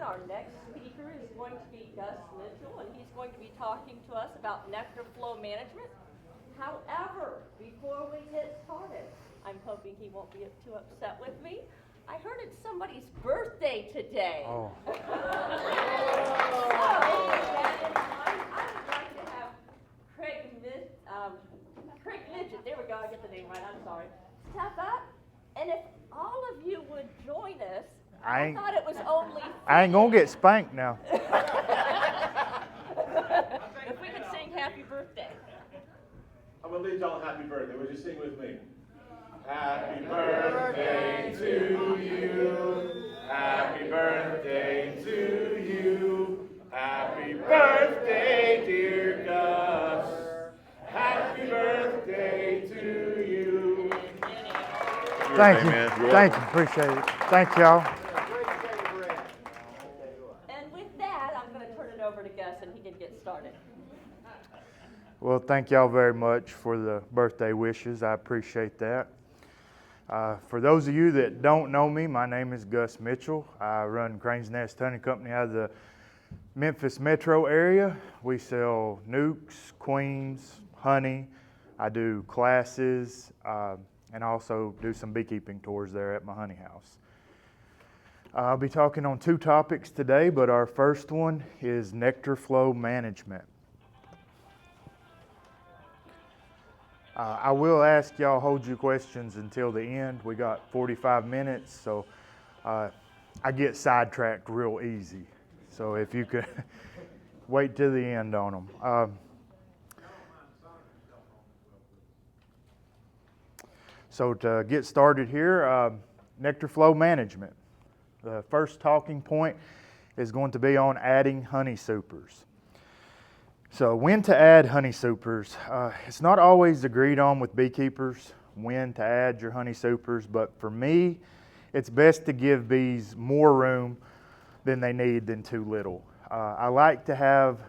Our next speaker is going to be Gus Mitchell, and he's going to be talking to us about nectar flow management. However, before we get started, I'm hoping he won't be too upset with me. I heard it's somebody's birthday today. Oh. So, with that in mind, I would like to have Craig Midget, there we go, I get the name right, I'm sorry, step up. And if all of you would join us, I thought it was only I ain't gonna get spanked now. if we could sing happy birthday. I'm going to lead y'all happy birthday. Would you sing with me? Happy birthday to you. Happy birthday to you. Happy birthday, dear Gus. Happy birthday to you. Thank you. Thank you. Appreciate it. Thank y'all. And with that, I'm going to turn it over to Gus, and he can get started. Well, thank y'all very much for the birthday wishes. I appreciate that. For those of you that don't know me, my name is Gus Mitchell. I run Crane's Nest Honey Company out of the Memphis metro area. We sell nukes, queens, honey. I do classes, and also do some beekeeping tours there at my honey house. I'll be talking on two topics today, but our first one is nectar flow management. I will ask y'all hold your questions until the end. We got 45 minutes, so I get sidetracked real easy. So if you could wait till the end on them. So to get started here, nectar flow management. The first talking point is going to be on adding honey supers. So when to add honey supers, it's not always agreed on with beekeepers when to add your honey supers, but for me, it's best to give bees more room than they need than too little. I like to have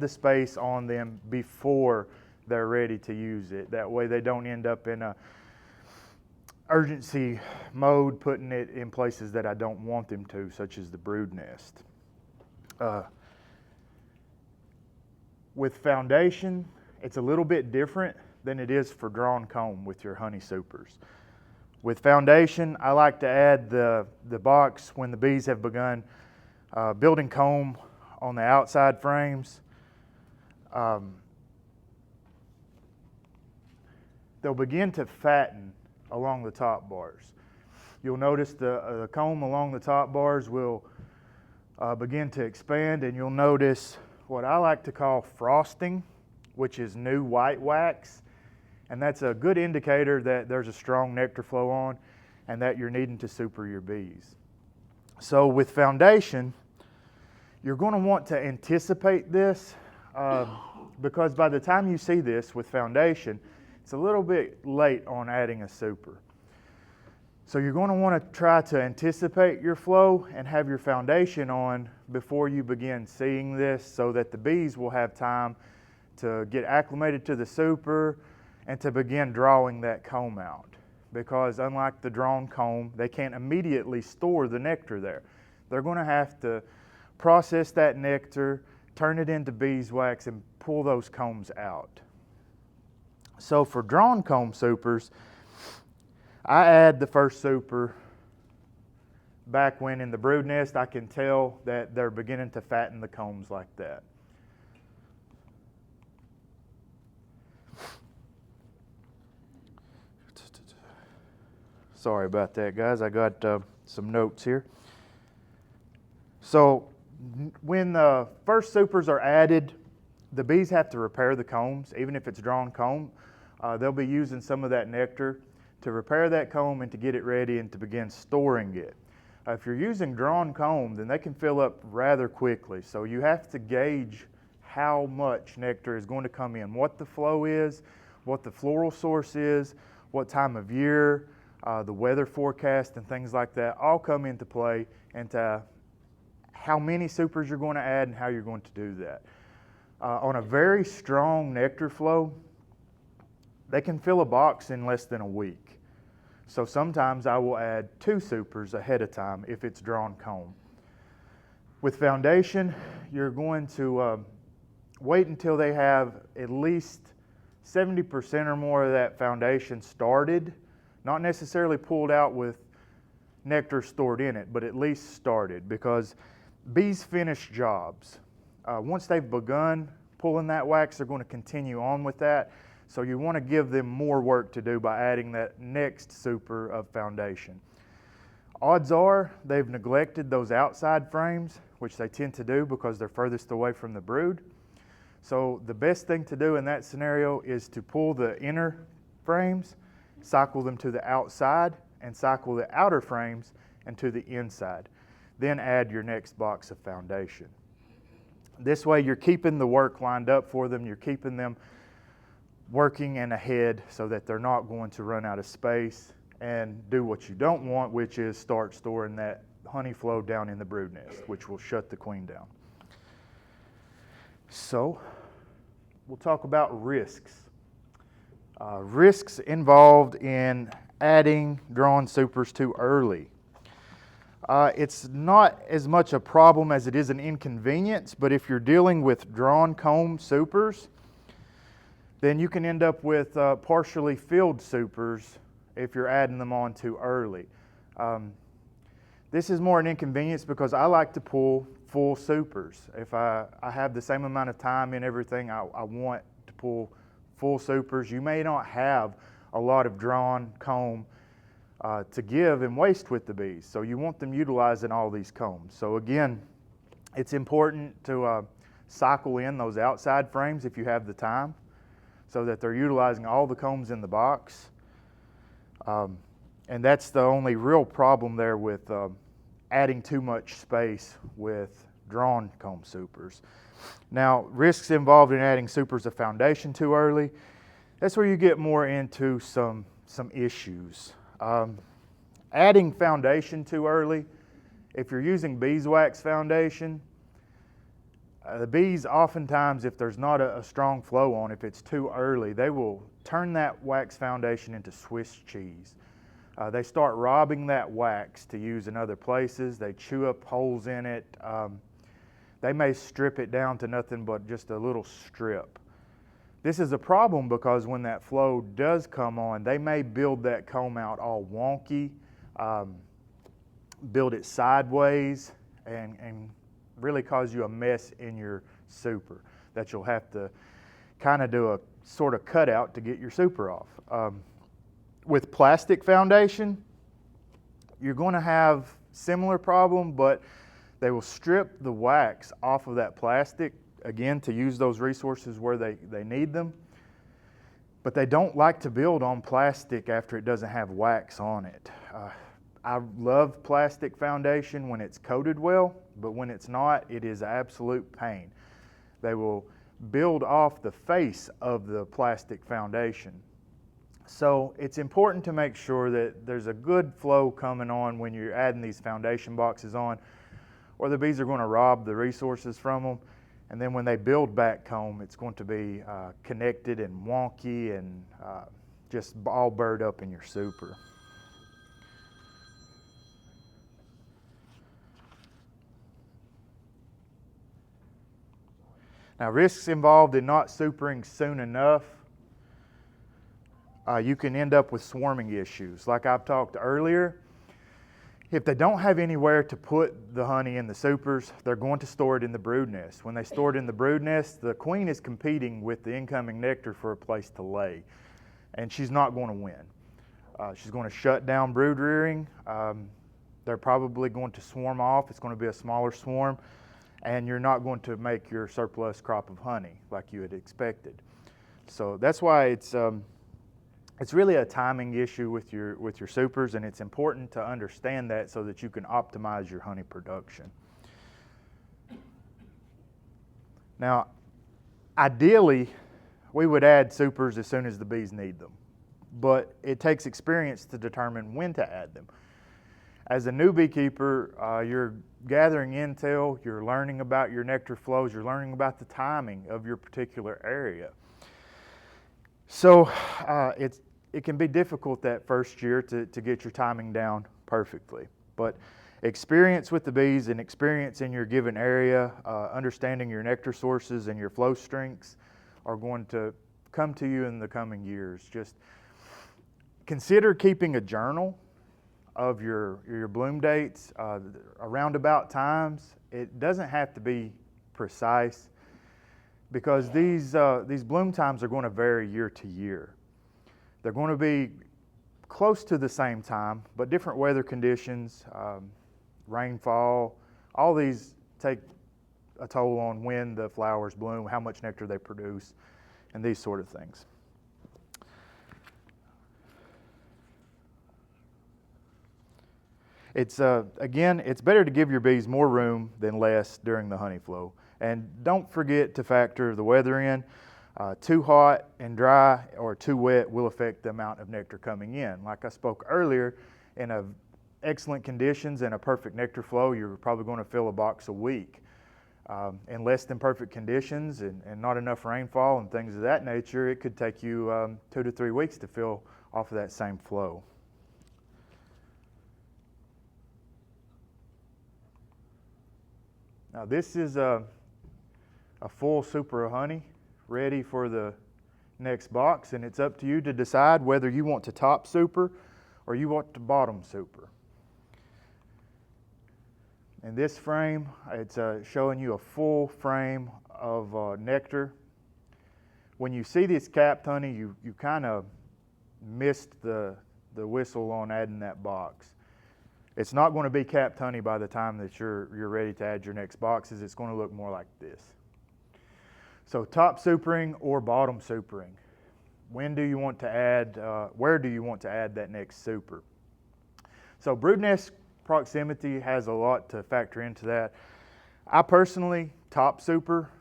the space on them before they're ready to use it. That way they don't end up in a urgency mode putting it in places that I don't want them to, such as the brood nest. With foundation, it's a little bit different than it is for drawn comb with your honey supers. With foundation, I like to add the box when the bees have begun building comb on the outside frames. They'll begin to fatten along the top bars. You'll notice the comb along the top bars will begin to expand, and you'll notice what I like to call frosting, which is new white wax, and that's a good indicator that there's a strong nectar flow on and that you're needing to super your bees. So with foundation, you're going to want to anticipate this because by the time you see this with foundation, it's a little bit late on adding a super. So you're going to want to try to anticipate your flow and have your foundation on before you begin seeing this so that the bees will have time to get acclimated to the super and to begin drawing that comb out. Because unlike the drawn comb, they can't immediately store the nectar there. They're going to have to process that nectar, turn it into beeswax, and pull those combs out. So for drawn comb supers, I add the first super back when in the brood nest I can tell that they're beginning to fatten the combs like that. Sorry about that, guys. I got some notes here. So when the first supers are added, the bees have to repair the combs. Even if it's drawn comb, they'll be using some of that nectar to repair that comb and to get it ready and to begin storing it. If you're using drawn comb, then they can fill up rather quickly. So you have to gauge how much nectar is going to come in, what the flow is, what the floral source is, what time of year, the weather forecast and things like that all come into play, and how many supers you're going to add and how you're going to do that. On a very strong nectar flow, they can fill a box in less than a week. So sometimes I will add 2 supers ahead of time if it's drawn comb. With foundation, you're going to wait until they have at least 70% or more of that foundation started, not necessarily pulled out with nectar stored in it, but at least started, because bees finish jobs. Once they've begun pulling that wax, they're going to continue on with that. So you want to give them more work to do by adding that next super of foundation. Odds are they've neglected those outside frames, which they tend to do because they're furthest away from the brood. So the best thing to do in that scenario is to pull the inner frames, cycle them to the outside, and cycle the outer frames into the inside. Then add your next box of foundation. This way you're keeping the work lined up for them. You're keeping them working and ahead so that they're not going to run out of space and do what you don't want, which is start storing that honey flow down in the brood nest, which will shut the queen down. So we'll talk about risks. Risks involved in adding drawn supers too early. It's not as much a problem as it is an inconvenience, but if you're dealing with drawn comb supers, then you can end up with partially filled supers if you're adding them on too early. This is more an inconvenience because I like to pull full supers. If I have the same amount of time in everything, I want to pull full supers. You may not have a lot of drawn comb to give and waste with the bees, so you want them utilizing all these combs. So again, it's important to cycle in those outside frames if you have the time, so that they're utilizing all the combs in the box. And that's the only real problem there with adding too much space with drawn comb supers. Now, risks involved in adding supers of foundation too early, that's where you get more into some issues. Adding foundation too early, if you're using beeswax foundation, the bees oftentimes, if there's not a strong flow on, if it's too early, they will turn that wax foundation into Swiss cheese. They start robbing that wax to use in other places. They chew up holes in it. They may strip it down to nothing but just a little strip. This is a problem because when that flow does come on, they may build that comb out all wonky, build it sideways, and really cause you a mess in your super that you'll have to kind of do a sort of cutout to get your super off. With plastic foundation, you're going to have similar problem, but they will strip the wax off of that plastic, again, to use those resources where they need them. But they don't like to build on plastic after it doesn't have wax on it. I love plastic foundation when it's coated well, but when it's not, it is absolute pain. They will build off the face of the plastic foundation. So it's important to make sure that there's a good flow coming on when you're adding these foundation boxes on, or the bees are going to rob the resources from them. And then when they build back comb, it's going to be connected and wonky and just all burred up in your super. Now, risks involved in not supering soon enough. You can end up with swarming issues. Like I've talked earlier, if they don't have anywhere to put the honey in the supers, they're going to store it in the brood nest. When they store it in the brood nest, the queen is competing with the incoming nectar for a place to lay, and she's not going to win. She's going to shut down brood rearing. They're probably going to swarm off. It's going to be a smaller swarm, and you're not going to make your surplus crop of honey like you had expected. So that's why it's really a timing issue with your supers, and it's important to understand that so that you can optimize your honey production. Now, ideally, we would add supers as soon as the bees need them, but it takes experience to determine when to add them. As a new beekeeper, you're gathering intel, you're learning about your nectar flows, you're learning about the timing of your particular area. So it can be difficult that first year to get your timing down perfectly. But experience with the bees and experience in your given area, understanding your nectar sources and your flow strengths are going to come to you in the coming years. Just consider keeping a journal of your bloom dates, around about times. It doesn't have to be precise because these bloom times are going to vary year to year. They're going to be close to the same time, but different weather conditions, rainfall, all these take a toll on when the flowers bloom, how much nectar they produce, and these sort of things. It's again, it's better to give your bees more room than less during the honey flow. And don't forget to factor the weather in. Too hot and dry or too wet will affect the amount of nectar coming in. Like I spoke earlier, in excellent conditions and a perfect nectar flow, you're probably going to fill a box a week. In less than perfect conditions and not enough rainfall and things of that nature, it could take you 2 to 3 weeks to fill off of that same flow. Now this is a full super of honey ready for the next box, and it's up to you to decide whether you want to top super or you want to bottom super. In this frame, it's showing you a full frame of nectar. When you see this capped honey, you kind of missed the whistle on adding that box. It's not going to be capped honey by the time that you're ready to add your next boxes. It's going to look more like this. So top supering or bottom supering. When do you want to add, where do you want to add that next super? So brood nest proximity has a lot to factor into that. I personally top super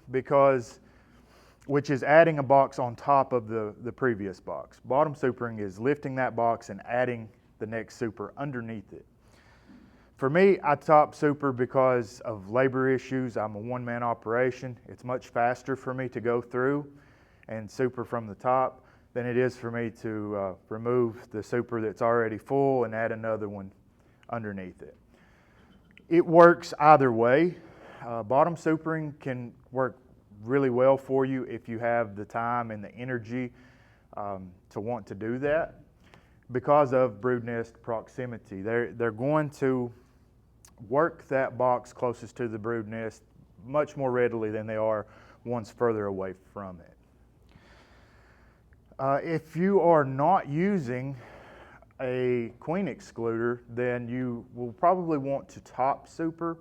which is adding a box on top of the previous box. Bottom supering is lifting that box and adding the next super underneath it. For me, I top super because of labor issues. I'm a one-man operation. It's much faster for me to go through and super from the top than it is for me to remove the super that's already full and add another one underneath it. It works either way. Bottom supering can work really well for you if you have the time and the energy to want to do that because of brood nest proximity. They're going to work that box closest to the brood nest much more readily than they are ones further away from it. If you are not using a queen excluder, then you will probably want to top super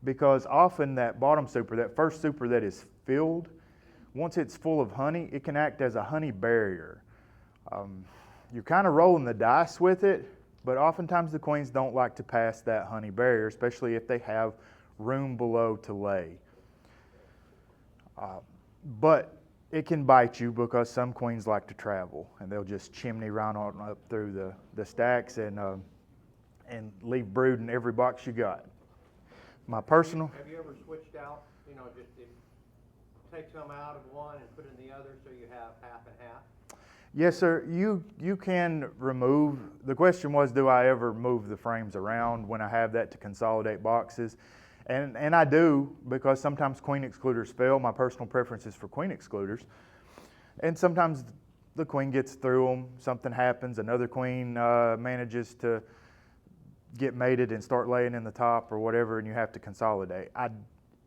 because often that bottom super, that first super that is filled, once it's full of honey, it can act as a honey barrier. You're kind of rolling the dice with it, but oftentimes the queens don't like to pass that honey barrier, especially if they have room below to lay. But it can bite you because some queens like to travel and they'll just chimney right on up through the stacks and leave brood in every box you got. My personal... Have you ever switched out, just take some out of one and put in the other so you have half and half? Yes, sir. You can remove. The question was, do I ever move the frames around when I have that to consolidate boxes? And I do, because sometimes queen excluders fail. My personal preference is for queen excluders. And sometimes the queen gets through them, something happens, another queen manages to get mated and start laying in the top or whatever, and you have to consolidate.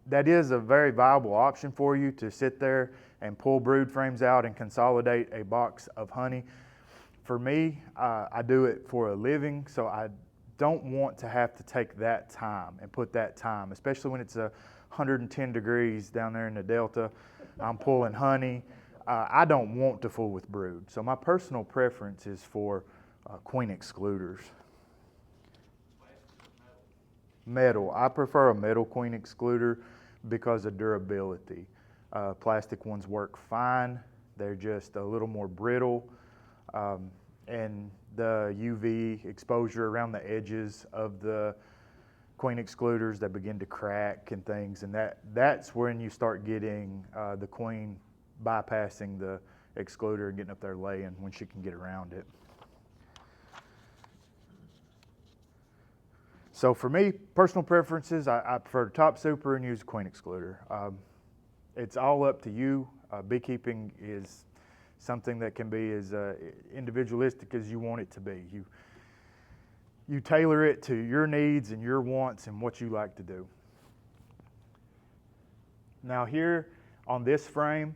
That is a very viable option for you to sit there and pull brood frames out and consolidate a box of honey. For me, I do it for a living, so I don't want to have to take that time and put that time, especially when it's 110 degrees down there in the Delta. I'm pulling honey. I don't want to fool with brood. So my personal preference is for queen excluders. Metal. I prefer a metal queen excluder because of durability. Plastic ones work fine. They're just a little more brittle. And the UV exposure around the edges of the queen excluders, that begin to crack and things, and that's when you start getting the queen bypassing the excluder and getting up there laying when she can get around it. So for me, personal preferences, I prefer to top super and use a queen excluder. It's all up to you. Beekeeping is something that can be as individualistic as you want it to be. You tailor it to your needs and your wants and what you like to do. Now here on this frame,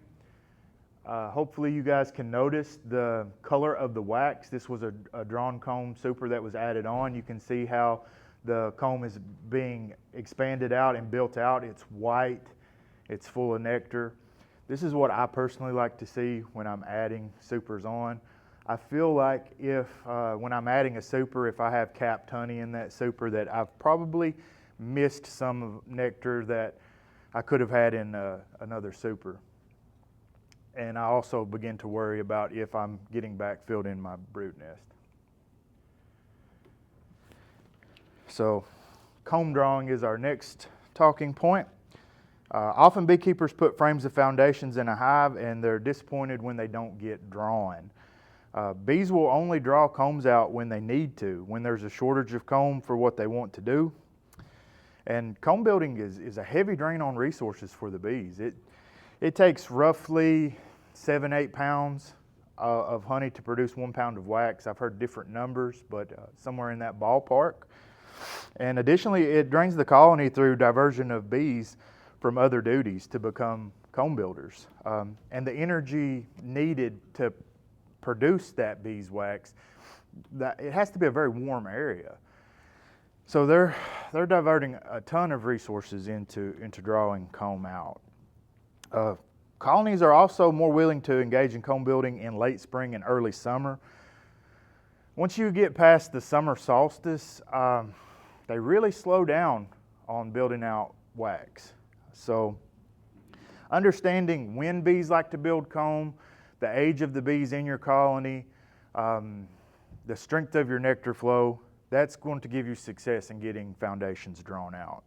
hopefully you guys can notice the color of the wax. This was a drawn comb super that was added on. You can see how the comb is being expanded out and built out. It's white, it's full of nectar. This is what I personally like to see when I'm adding supers on. I feel like if, when I'm adding a super, if I have capped honey in that super, that I've probably missed some of nectar that I could have had in another super. And I also begin to worry about if I'm getting backfilled in my brood nest. So comb drawing is our next talking point. Often beekeepers put frames of foundations in a hive and they're disappointed when they don't get drawn. Bees will only draw combs out when they need to, when there's a shortage of comb for what they want to do. And comb building is a heavy drain on resources for the bees. It takes roughly 7-8 pounds of honey to produce 1 pound of wax. I've heard different numbers, but somewhere in that ballpark. And additionally, it drains the colony through diversion of bees from other duties to become comb builders. And the energy needed to produce that beeswax, it has to be a very warm area. So they're diverting a ton of resources into drawing comb out. Colonies are also more willing to engage in comb building in late spring and early summer. Once you get past the summer solstice, they really slow down on building out wax. So understanding when bees like to build comb, the age of the bees in your colony, the strength of your nectar flow, that's going to give you success in getting foundations drawn out.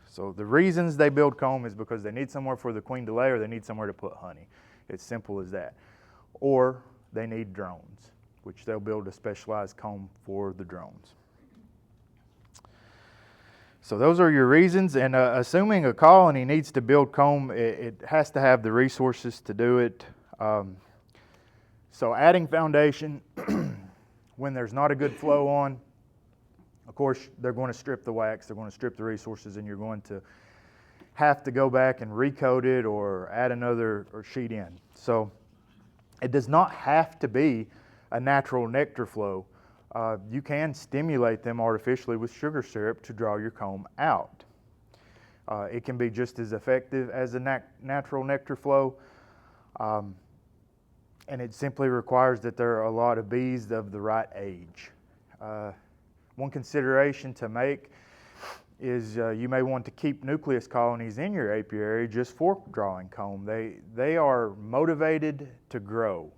So the reasons they build comb is because they need somewhere for the queen to lay or they need somewhere to put honey. It's simple as that. Or they need drones, which they'll build a specialized comb for the drones. So those are your reasons, and assuming a colony needs to build comb, it has to have the resources to do it. So adding foundation when there's not a good flow on, of course, they're going to strip the wax, they're going to strip the resources, and you're going to have to go back and recoat it or add another sheet in. So it does not have to be a natural nectar flow. You can stimulate them artificially with sugar syrup to draw your comb out. It can be just as effective as a natural nectar flow, and it simply requires that there are a lot of bees of the right age. One consideration to make is you may want to keep nucleus colonies in your apiary just for drawing comb. They are motivated to grow.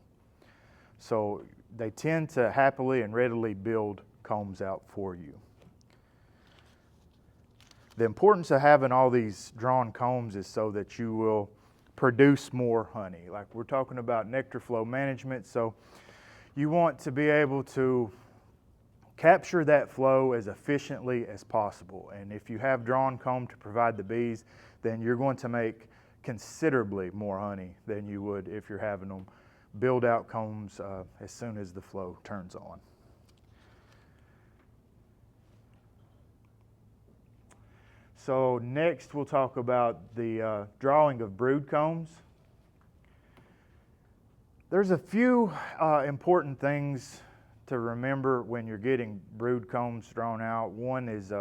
So they tend to happily and readily build combs out for you. The importance of having all these drawn combs is so that you will produce more honey. Like we're talking about nectar flow management, so you want to be able to capture that flow as efficiently as possible. And if you have drawn comb to provide the bees, then you're going to make considerably more honey than you would if you're having them build out combs as soon as the flow turns on. So next we'll talk about the drawing of brood combs. There's a few important things to remember when you're getting brood combs drawn out. One is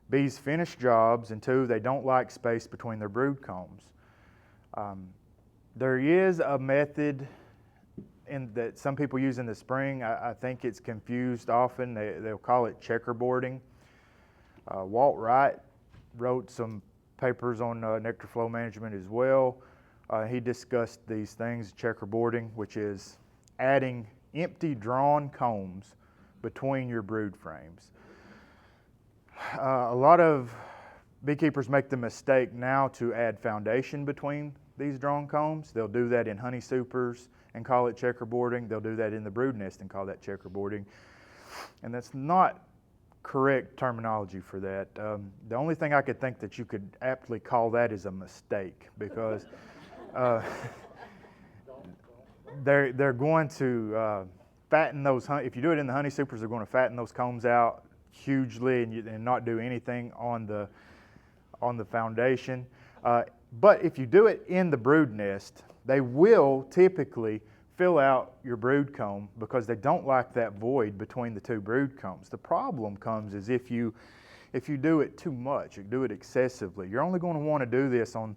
bees finish jobs, and two, they don't like space between their brood combs. There is a method that some people use in the spring. I think it's confused often. They'll call it checkerboarding. Walt Wright wrote some papers on nectar flow management as well. He discussed these things, checkerboarding, which is adding empty drawn combs between your brood frames. A lot of beekeepers make the mistake now to add foundation between these drawn combs. They'll do that in honey supers and call it checkerboarding. They'll do that in the brood nest and call that checkerboarding. And that's not correct terminology for that. The only thing I could think that you could aptly call that is a mistake, because they're going to fatten those. If you do it in the honey supers, they're going to fatten those combs out hugely and not do anything on the foundation. But if you do it in the brood nest, they will typically fill out your brood comb because they don't like that void between the two brood combs. The problem comes is if you do it too much, you do it excessively. You're only going to want to do this on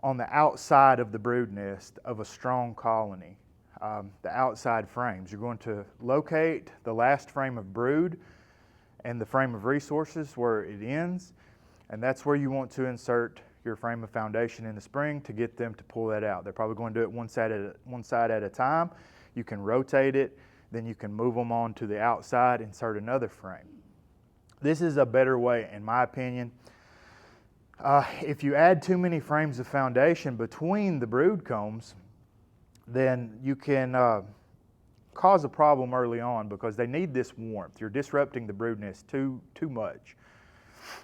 the outside of the brood nest of a strong colony, the outside frames. You're going to locate the last frame of brood and the frame of resources where it ends, and that's where you want to insert your frame of foundation in the spring to get them to pull that out. They're probably going to do it one side at a time. You can rotate it, then you can move them on to the outside, insert another frame. This is a better way, in my opinion. If you add too many frames of foundation between the brood combs, then you can cause a problem early on because they need this warmth. You're disrupting the brood nest too much.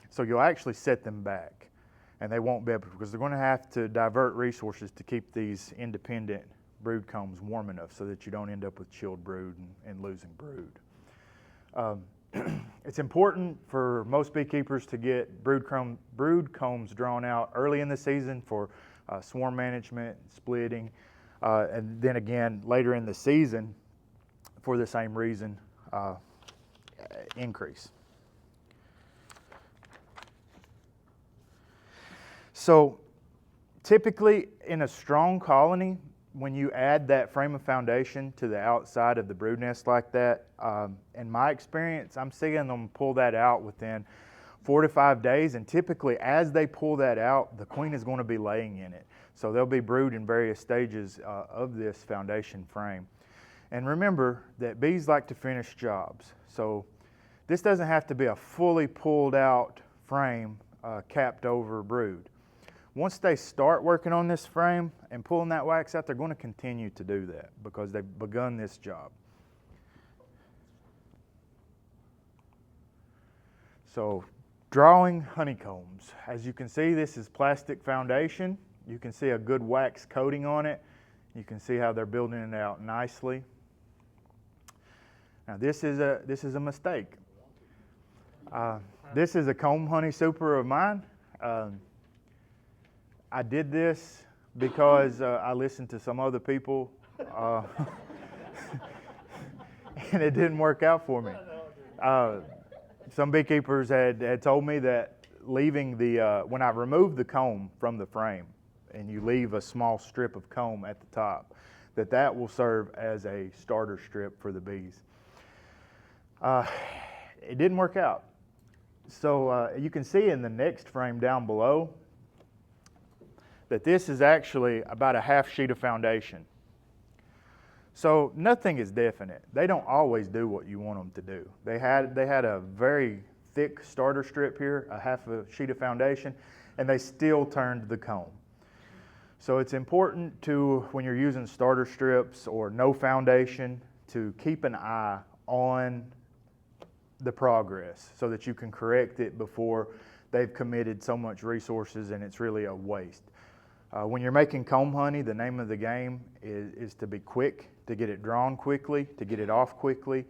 So you'll actually set them back. And they won't be able to, because they're going to have to divert resources to keep these independent brood combs warm enough so that you don't end up with chilled brood and losing brood. It's important for most beekeepers to get brood combs drawn out early in the season for swarm management, splitting, and then again later in the season for the same reason, increase. So typically in a strong colony, when you add that frame of foundation to the outside of the brood nest like that, in my experience, I'm seeing them pull that out within 4 to 5 days, and typically as they pull that out, the queen is going to be laying in it. So there'll be brood in various stages of this foundation frame. And remember that bees like to finish jobs. So this doesn't have to be a fully pulled out frame capped over brood. Once they start working on this frame and pulling that wax out, they're going to continue to do that because they've begun this job. So, drawing honeycombs. As you can see, this is plastic foundation. You can see a good wax coating on it. You can see how they're building it out nicely. Now, this is a mistake. This is a comb honey super of mine. I did this because I listened to some other people, and it didn't work out for me. Some beekeepers had told me that leaving when I removed the comb from the frame, and you leave a small strip of comb at the top, that will serve as a starter strip for the bees. It didn't work out. So you can see in the next frame down below that this is actually about a half sheet of foundation. So nothing is definite. They don't always do what you want them to do. They had a very thick starter strip here, a half a sheet of foundation, and they still turned the comb. So it's important to, when you're using starter strips or no foundation, to keep an eye on the progress so that you can correct it before they've committed so much resources and it's really a waste. When you're making comb honey, the name of the game is to be quick, to get it drawn quickly, to get it off quickly.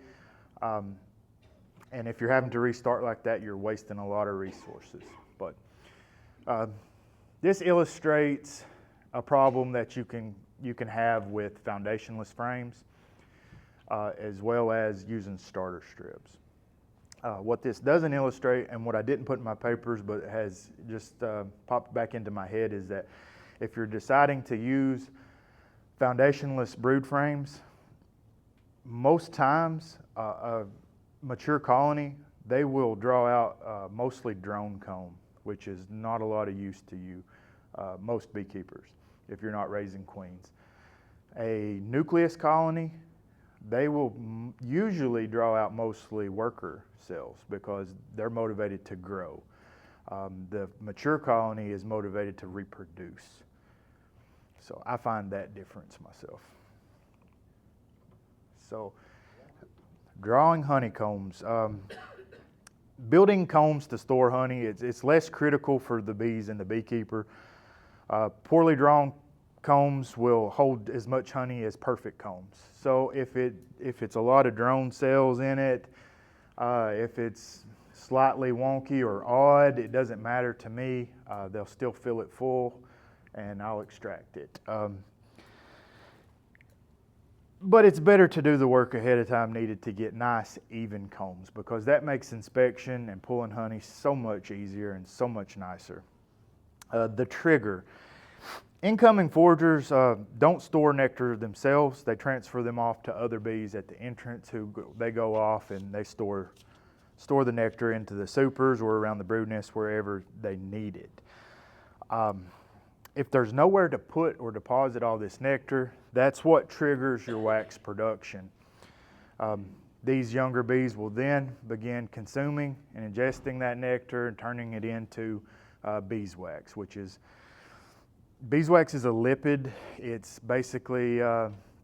And if you're having to restart like that, you're wasting a lot of resources. But this illustrates a problem that you can have with foundationless frames, as well as using starter strips. What this doesn't illustrate, and what I didn't put in my papers but has just popped back into my head, is that if you're deciding to use foundationless brood frames, most times a mature colony, they will draw out mostly drone comb, which is not a lot of use to you, most beekeepers, if you're not raising queens. A nucleus colony, they will usually draw out mostly worker cells because they're motivated to grow. The mature colony is motivated to reproduce. So I find that difference myself. So Drawing honeycombs. Building combs to store honey, it's less critical for the bees and the beekeeper. Poorly drawn combs will hold as much honey as perfect combs. So if it's a lot of drone cells in it, if it's slightly wonky or odd, it doesn't matter to me. They'll still fill it full, and I'll extract it. But it's better to do the work ahead of time needed to get nice, even combs, because that makes inspection and pulling honey so much easier and so much nicer. The trigger. Incoming foragers don't store nectar themselves. They transfer them off to other bees at the entrance they go off and they store the nectar into the supers or around the brood nest wherever they need it. If there's nowhere to put or deposit all this nectar, that's what triggers your wax production. These younger bees will then begin consuming and ingesting that nectar and turning it into beeswax, beeswax is a lipid. It's basically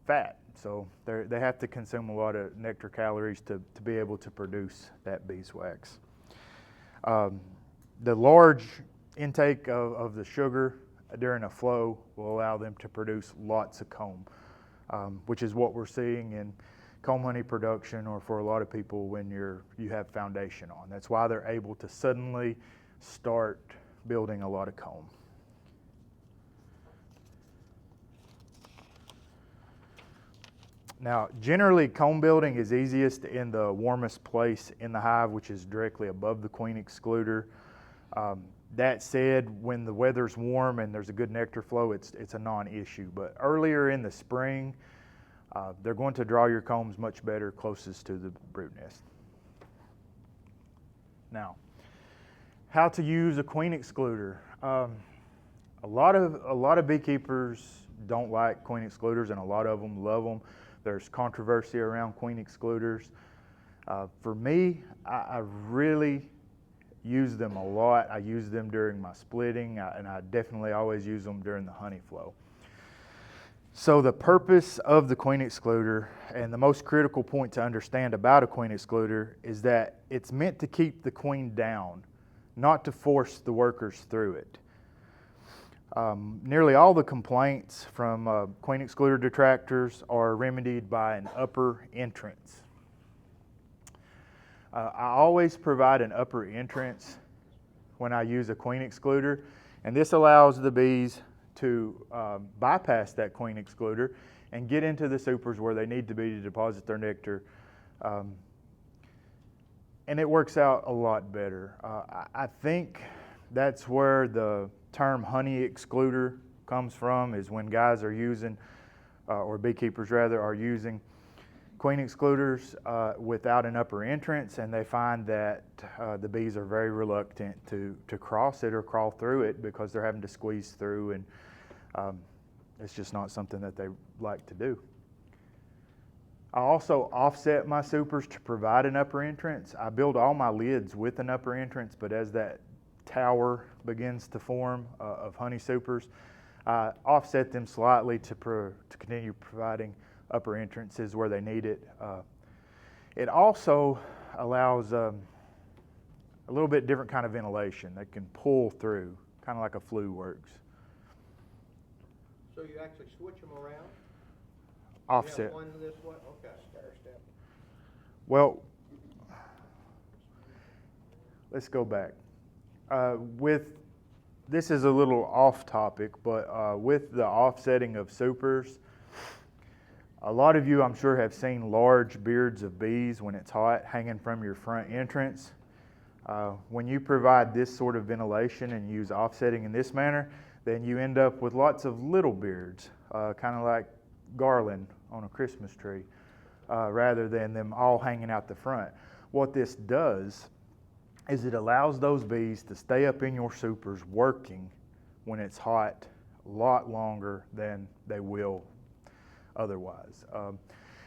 fat, so they have to consume a lot of nectar calories to be able to produce that beeswax. The large intake of the sugar during a flow will allow them to produce lots of comb, which is what we're seeing in comb honey production, or for a lot of people when you have foundation on. That's why they're able to suddenly start building a lot of comb. Now, generally, comb building is easiest in the warmest place in the hive, which is directly above the queen excluder. That said, when the weather's warm and there's a good nectar flow, it's a non-issue. But earlier in the spring, they're going to draw your combs much better closest to the brood nest. Now, how to use a queen excluder. A lot of beekeepers don't like queen excluders, and a lot of them love them. There's controversy around queen excluders. For me, I really use them a lot. I use them during my splitting, and I definitely always use them during the honey flow. So the purpose of the queen excluder, and the most critical point to understand about a queen excluder, is that it's meant to keep the queen down, not to force the workers through it. Nearly all the complaints from queen excluder detractors are remedied by an upper entrance. I always provide an upper entrance when I use a queen excluder, and this allows the bees to bypass that queen excluder and get into the supers where they need to be to deposit their nectar. And it works out a lot better. I think that's where the term honey excluder comes from, is when guys are using, or beekeepers rather, are using queen excluders without an upper entrance, and they find that the bees are very reluctant to cross it or crawl through it because they're having to squeeze through, and it's just not something that they like to do. I also offset my supers to provide an upper entrance. I build all my lids with an upper entrance, but as that tower begins to form of honey supers, I offset them slightly to continue providing upper entrances where they need it. It also allows a little bit different kind of ventilation that can pull through, kind of like a flue works. So you actually switch them around? Offset. You have one this way? Okay. Stair step. Well, let's go back. This is a little off topic, but with the offsetting of supers, a lot of you, I'm sure, have seen large beards of bees when it's hot hanging from your front entrance. When you provide this sort of ventilation and use offsetting in this manner, then you end up with lots of little beards, kind of like garland on a Christmas tree, rather than them all hanging out the front. What this does is it allows those bees to stay up in your supers working when it's hot a lot longer than they will otherwise.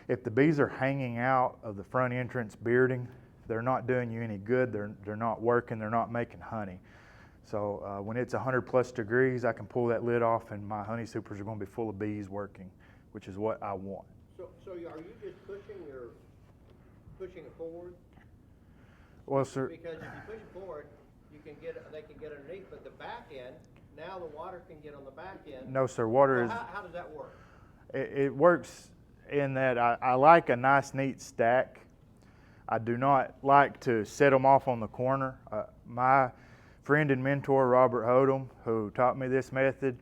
If the bees are hanging out of the front entrance bearding, they're not doing you any good. They're not working. They're not making honey. So when it's 100 plus degrees, I can pull that lid off and my honey supers are going to be full of bees working, which is what I want. So are you just pushing your pushing it forward? Well, sir, Because if you push it forward, they can get underneath, but the back end, now the water can get on the back end. no, sir. Water So is. how does that work? It works in that I like a nice, neat stack. I do not like to set them off on the corner. My friend and mentor, Robert Hodem, who taught me this method,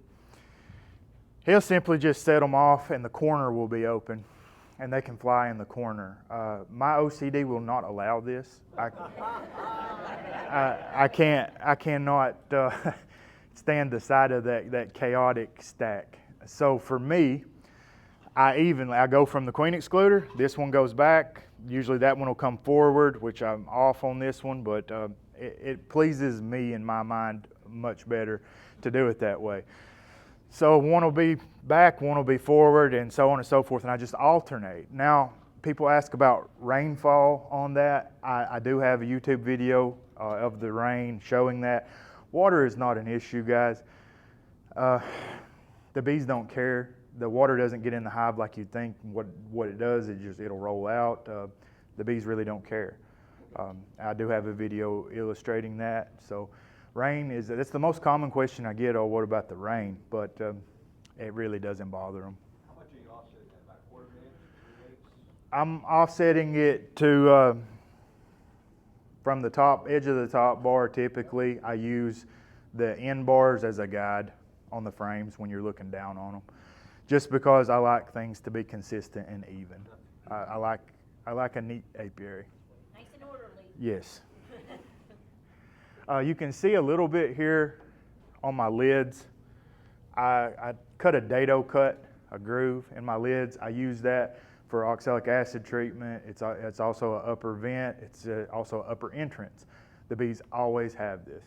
he'll simply just set them off and the corner will be open and they can fly in the corner. My OCD will not allow this. I cannot stand the sight of that chaotic stack. So for me, I go from the queen excluder, this one goes back, usually that one will come forward, which I'm off on this one, but it pleases me in my mind much better to do it that way. So one will be back, one will be forward, and so on and so forth, and I just alternate. Now, people ask about rainfall on that. I do have a YouTube video of the rain showing that. Water is not an issue, guys. The bees don't care. The water doesn't get in the hive like you'd think. What it does is it'll roll out. The bees really don't care. I do have a video illustrating that. So rain that's the most common question I get. Oh, what about the rain? But it really doesn't bother them. How much are you offsetting that, about quarter inch, 3/8? I'm offsetting it to from the top edge of the top bar. Typically, I use the end bars as a guide on the frames when you're looking down on them. Just because I like things to be consistent and even. I like a neat apiary. Nice and orderly. Yes. You can see a little bit here on my lids. I cut a dado cut, a groove in my lids. I use that for oxalic acid treatment. It's also an upper vent. It's also an upper entrance. The bees always have this.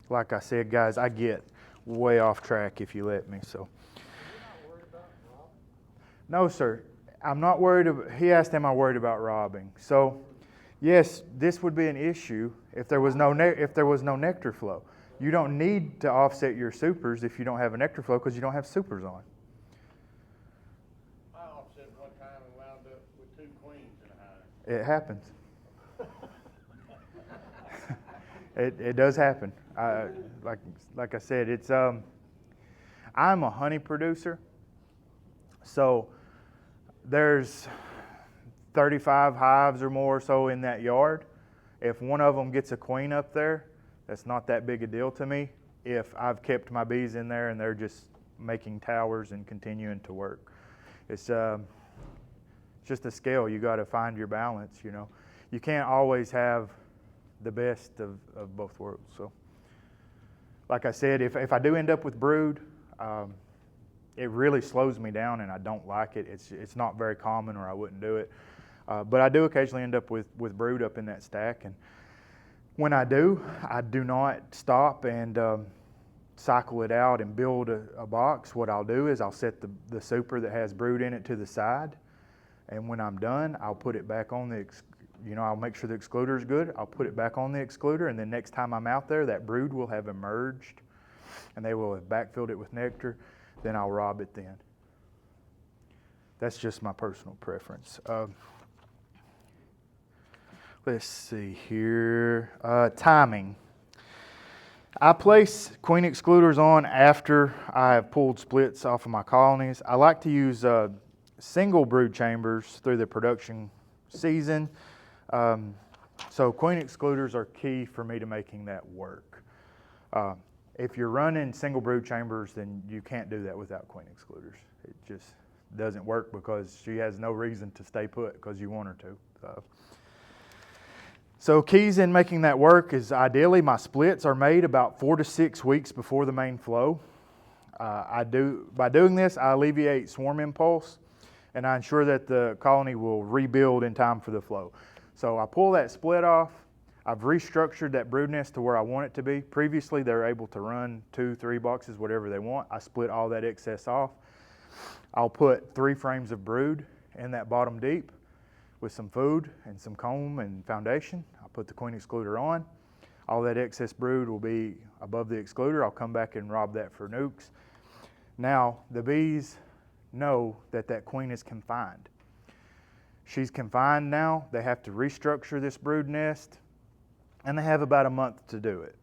Like I said, guys, I get way off track if you let me. So. No, sir. I'm not worried. He asked, "Am I worried about robbing?" So, yes, this would be an issue if there was no nectar flow. You don't need to offset your supers if you don't have a nectar flow because you don't have supers on. I offset one time and wound up with 2 queens in a hive. It happens. It does happen. Like I said, it's I'm a honey producer, so there's 35 hives or more so in that yard. If one of them gets a queen up there, that's not that big a deal to me. If I've kept my bees in there and they're just making towers and continuing to work, it's just a scale. You got to find your balance. You know, you can't always have the best of both worlds. So, like I said, if I do end up with brood, it really slows me down, and I don't like it. It's not very common, or I wouldn't do it. But I do occasionally end up with brood up in that stack, and when I do not stop and cycle it out and build a box. What I'll do is I'll set the super that has brood in it to the side, and when I'm done, I'll put it back on I'll make sure the excluder is good. I'll put it back on the excluder, and then next time I'm out there, that brood will have emerged, and they will have backfilled it with nectar. Then I'll rob it then. That's just my personal preference. Let's see here. Timing. I place queen excluders on after I have pulled splits off of my colonies. I like to use single brood chambers through the production season. So queen excluders are key for me to making that work. If you're running single brood chambers, then you can't do that without queen excluders. It just doesn't work because she has no reason to stay put because you want her to. So keys in making that work is ideally my splits are made about 4 to 6 weeks before the main flow. By doing this, I alleviate swarm impulse, and I ensure that the colony will rebuild in time for the flow. So I pull that split off. I've restructured that brood nest to where I want it to be. Previously, they're able to run 2, 3 boxes, whatever they want. I split all that excess off. I'll put 3 frames of brood in that bottom deep with some food and some comb and foundation. I'll put the queen excluder on. All that excess brood will be above the excluder. I'll come back and rob that for nukes. Now, the bees know that that queen is confined. She's confined now. They have to restructure this brood nest, and they have about a month to do it.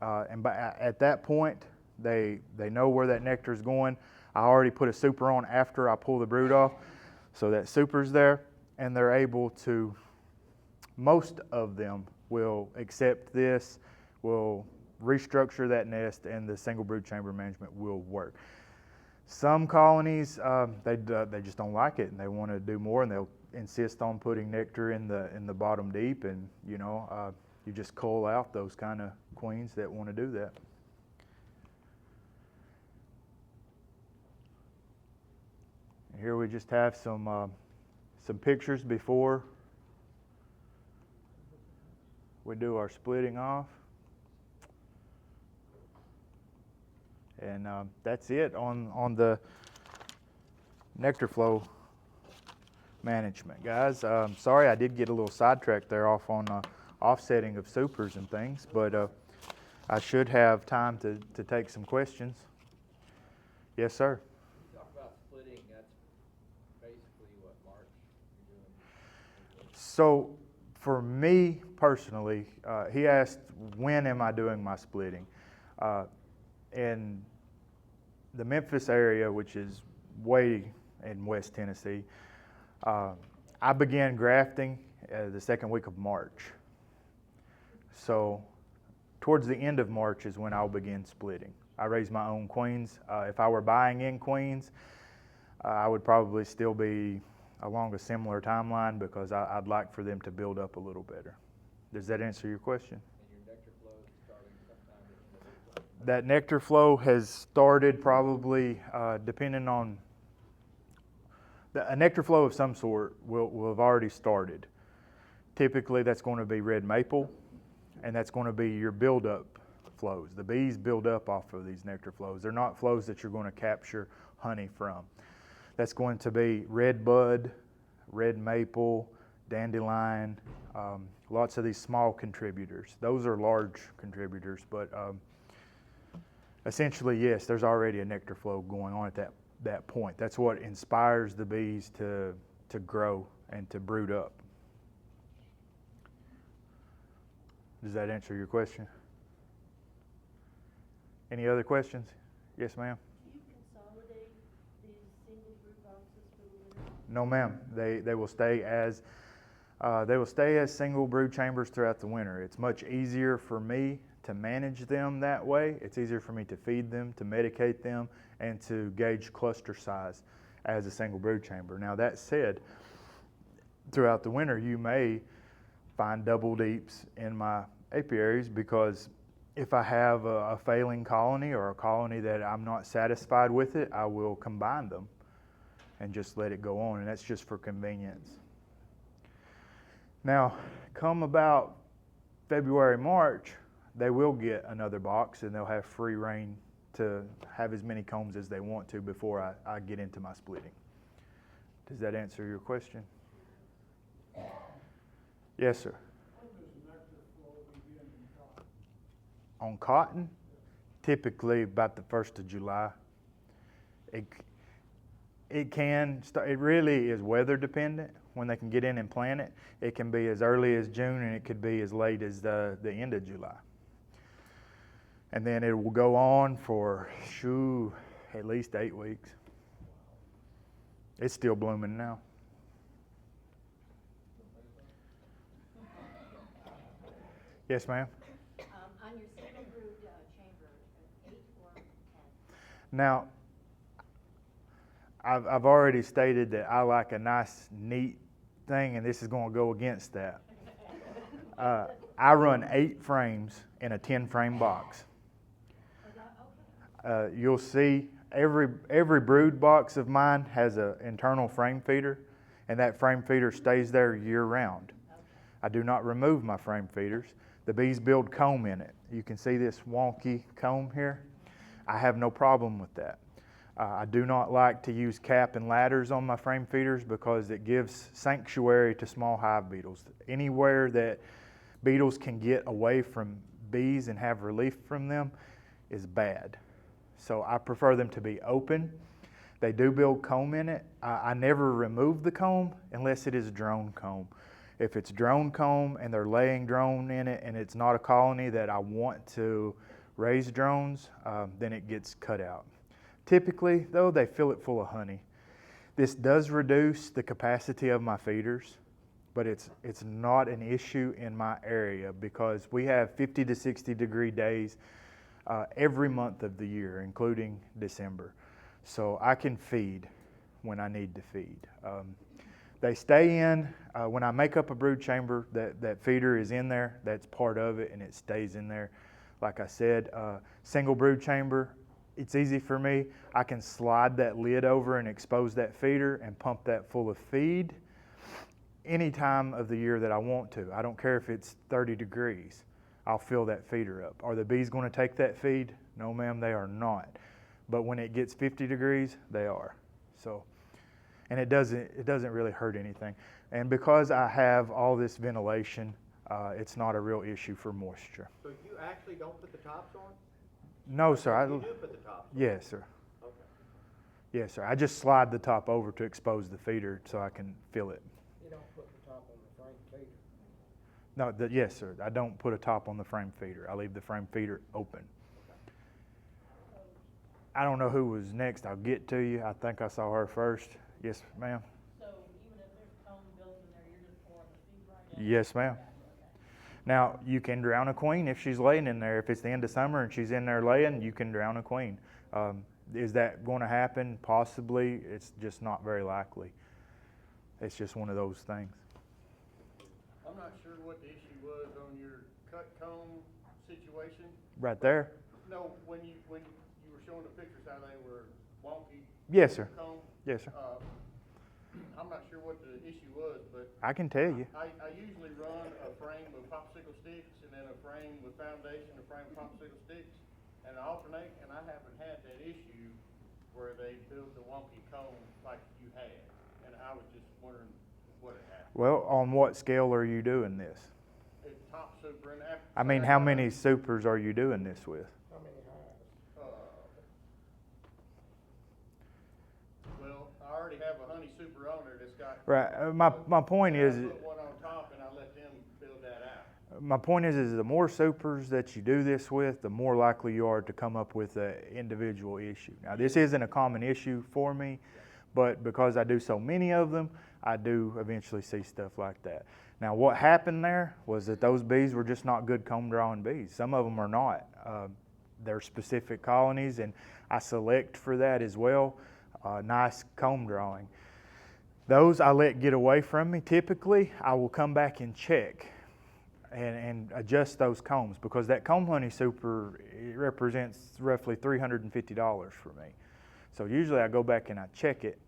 At that point, they know where that nectar is going. I already put a super on after I pull the brood off, so that super's there, and they're able to, most of them will accept this, will restructure that nest, and the single brood chamber management will work. Some colonies, they just don't like it, and they want to do more, and they'll insist on putting nectar in the bottom deep, and you just cull out those kind of queens that want to do that. Here we just have some pictures before we do our splitting off. And that's it on the nectar flow management, guys. Sorry I did get a little sidetracked there off on offsetting of supers and things, but I should have time to take some questions. Yes, sir. You talk about splitting, that's basically what March you're doing. So for me personally, he asked, when am I doing my splitting? In the Memphis area, which is way in West Tennessee, I began grafting the second week of March. So towards the end of March is when I'll begin splitting. I raise my own queens. If I were buying in queens, I would probably still be along a similar timeline because I'd like for them to build up a little better. Does that answer your question? And your nectar flow is starting sometime in the week. That nectar flow has started probably, depending on, a nectar flow of some sort will have already started. Typically that's going to be red maple, and that's going to be your buildup flows. The bees build up off of these nectar flows. They're not flows that you're going to capture honey from. That's going to be red bud, red maple, dandelion, lots of these small contributors. Those are large contributors, but essentially, yes, there's already a nectar flow going on at that point. That's what inspires the bees to grow and to brood up. Does that answer your question? Any other questions? Yes, ma'am. Do you consolidate these single brood boxes for the winter? No, ma'am. They will stay as single brood chambers throughout the winter. It's much easier for me to manage them that way. It's easier for me to feed them, to medicate them, and to gauge cluster size as a single brood chamber. Now that said, throughout the winter you may find double deeps in my apiaries, because if I have a failing colony or a colony that I'm not satisfied with it, I will combine them and just let it go on, and that's just for convenience. Now, come about February, March, they will get another box and they'll have free reign to have as many combs as they want to before I get into my splitting. Does that answer your question? Yes, sir. When does nectar flow begin in cotton? On cotton, typically about the 1st of July. It can start, it really is weather dependent when they can get in and plant it. It can be as early as June, and it could be as late as the end of July. And then it will go on for at least 8 weeks. It's still blooming now. Yes, ma'am. On your single brood chamber, 8 or 10? Now, I've already stated that I like a nice, neat thing, and this is going to go against that. I run 8 frames in a 10-frame box. You'll see every brood box of mine has an internal frame feeder, and that frame feeder stays there year-round. I do not remove my frame feeders. The bees build comb in it. You can see this wonky comb here. I have no problem with that. I do not like to use cap and ladders on my frame feeders because it gives sanctuary to small hive beetles. Anywhere that beetles can get away from bees and have relief from them is bad. So I prefer them to be open. They do build comb in it. I never remove the comb unless it is drone comb. If it's drone comb and they're laying drone in it and it's not a colony that I want to raise drones, then it gets cut out. Typically, though, they fill it full of honey. This does reduce the capacity of my feeders, but it's not an issue in my area because we have 50 to 60 degree days every month of the year, including December. So I can feed when I need to feed. They stay in, when I make up a brood chamber, that feeder is in there, that's part of it, and it stays in there. Like I said, single brood chamber, it's easy for me. I can slide that lid over and expose that feeder and pump that full of feed any time of the year that I want to. I don't care if it's 30 degrees. I'll fill that feeder up. Are the bees going to take that feed? No, ma'am, they are not. But when it gets 50 degrees, they are. So, and it doesn't really hurt anything. And because I have all this ventilation, it's not a real issue for moisture. So you actually don't put the tops on? No, sir. You do put the tops on? Yes, sir. Okay. Yes, sir. I just slide the top over to expose the feeder so I can fill it. You don't put the top on the frame feeder. No, yes, sir. I don't put a top on the frame feeder. I leave the frame feeder open. I don't know who was next. I'll get to you. I think I saw her first. Yes, ma'am. So even if there's comb built in there, you're just pouring the feed right in? Yes, ma'am. Now, you can drown a queen if she's laying in there. If it's the end of summer and she's in there laying, you can drown a queen. Is that going to happen? Possibly. It's just not very likely. It's just one of those things. I'm not sure what the issue was on your cut comb situation. Right there? No, when you were showing the pictures how they were wonky. Yes, sir. Comb. Yes, sir. I'm not sure what the issue was, but I can tell you. I usually run a frame with popsicle sticks and then a frame with foundation, a frame with popsicle sticks, and I alternate, and I haven't had that issue where they build the wonky comb like you had. And I was just wondering what had happened. Well, on what scale are you doing this? It's top super and after. I mean, how many supers are you doing this with? How many hives? Well, I already have a honey super on there that's got. Right. My point is, I put one on top and I let them build that out. my point is the more supers that you do this with, the more likely you are to come up with an individual issue. Now, this isn't a common issue for me, but because I do so many of them, I do eventually see stuff like that. Now, what happened there was that those bees were just not good comb drawing bees. Some of them are not. They're specific colonies, and I select for that as well. Nice comb drawing. Those I let get away from me. Typically, I will come back and check and adjust those combs because that comb honey super, it represents roughly $350 for me. So usually I go back and I check it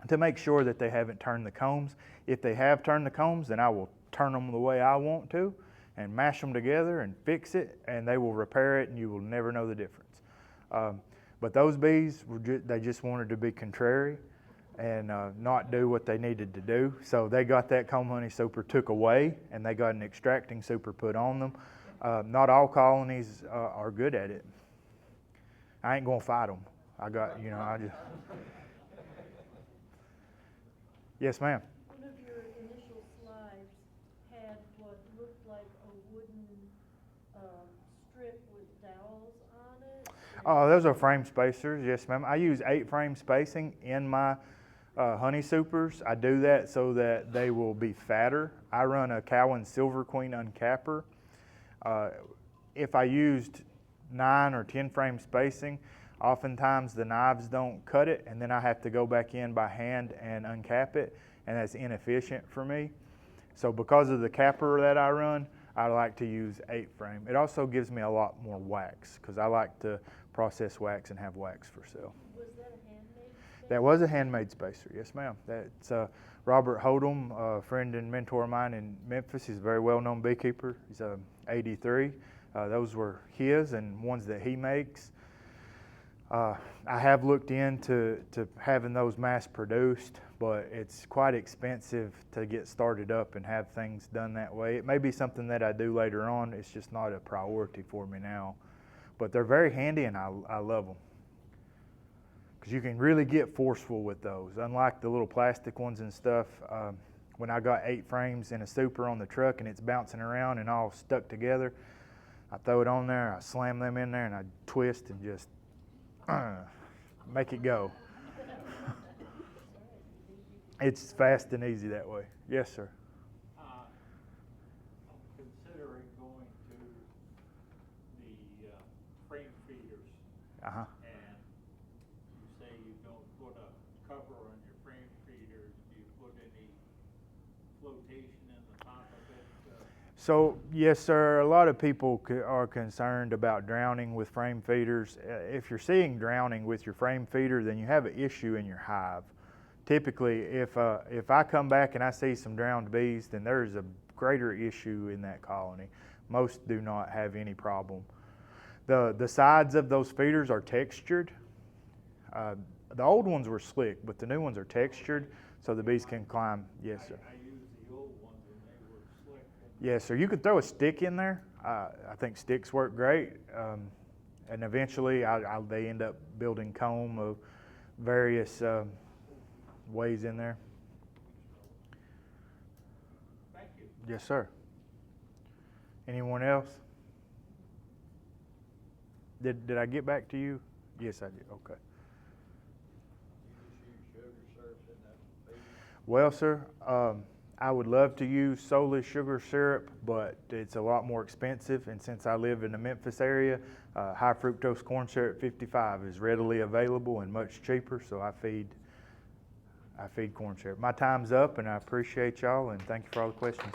to make sure that they haven't turned the combs. If they have turned the combs, then I will turn them the way I want to and mash them together and fix it, and they will repair it, and you will never know the difference. But those bees, they just wanted to be contrary and not do what they needed to do. So they got that comb honey super took away, and they got an extracting super put on them. Not all colonies are good at it. I ain't gonna fight them. I just. Yes, ma'am. One of your initial slides had what looked like a wooden strip with dowels on it. Oh, those are frame spacers. Yes, ma'am. I use 8 frame spacing in my honey supers. I do that so that they will be fatter. I run a Cowan Silver Queen uncapper. If I used 9 or 10 frame spacing, oftentimes the knives don't cut it, and then I have to go back in by hand and uncap it, and that's inefficient for me. So because of the capper that I run, I like to use 8 frame. It also gives me a lot more wax because I like to process wax and have wax for sale. Was that a handmade spacer? That was a handmade spacer, yes ma'am. That's Robert Hodum, a friend and mentor of mine in Memphis. He's a very well-known beekeeper. He's 83. Those were his and ones that he makes. I have looked into having those mass produced, but it's quite expensive to get started up and have things done that way. It may be something that I do later on. It's just not a priority for me now. But they're very handy, and I love them. because you can really get forceful with those. Unlike the little plastic ones and stuff, when I got 8 frames in a super on the truck and it's bouncing around and all stuck together, I throw it on there, I slam them in there, and I twist and just make it go. It's fast and easy that way. Yes, sir. I'm considering going to the frame feeders. Uh-huh. And you say you don't put a cover on your frame feeders. Do you put any flotation in the top of it? So, yes, sir, a lot of people are concerned about drowning with frame feeders. If you're seeing drowning with your frame feeder, then you have an issue in your hive. Typically, if I come back and I see some drowned bees, then there's a greater issue in that colony. Most do not have any problem. The sides of those feeders are textured. The old ones were slick, but the new ones are textured so the bees can climb. Yes, sir. I used the old ones and they were slick. Yes, sir. You could throw a stick in there. I think sticks work great. And eventually they end up building comb of various ways in there. Thank you. Yes, sir. Anyone else? Did I get back to you? Yes, I did. Okay. Well, sir, I would love to use solely sugar syrup, but it's a lot more expensive. And since I live in the Memphis area, high fructose corn syrup 55 is readily available and much cheaper. So I feed corn syrup. My time's up, and I appreciate y'all, and thank you for all the questions.